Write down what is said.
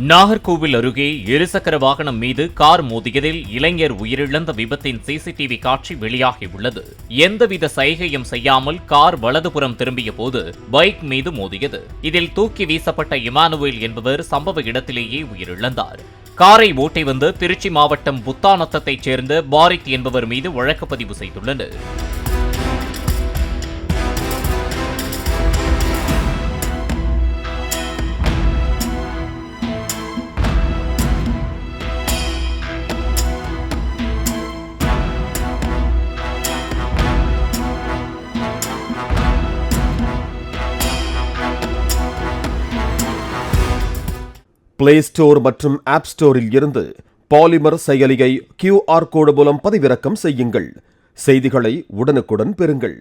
நாகர்கோவில் அருகே இருசக்கர வாகனம் மீது கார் மோதியதில் இளைஞர் உயிரிழந்த விபத்தின் சிசிடிவி காட்சி வெளியாகியுள்ளது. எந்தவித சைகையும் செய்யாமல் கார் வலதுபுறம் திரும்பிய போது பைக் மீது மோதியது. இதில் தூக்கி வீசப்பட்ட இமானுவேல் என்பவர் சம்பவ இடத்திலேயே உயிரிழந்தார். காரை ஓட்டி வந்து திருச்சி மாவட்டம் புத்தாநத்தத்தைச் சேர்ந்த பாரித் என்பவர் மீது வழக்கு பதிவு செய்துள்ளனர். பிளே ஸ்டோர் மற்றும் ஆப் ஸ்டோரில் இருந்து பாலிமர் செயலியை QR கோடு மூலம் பதிவிறக்கம் செய்யுங்கள். செய்திகளை உடனுக்குடன் பெறுங்கள்.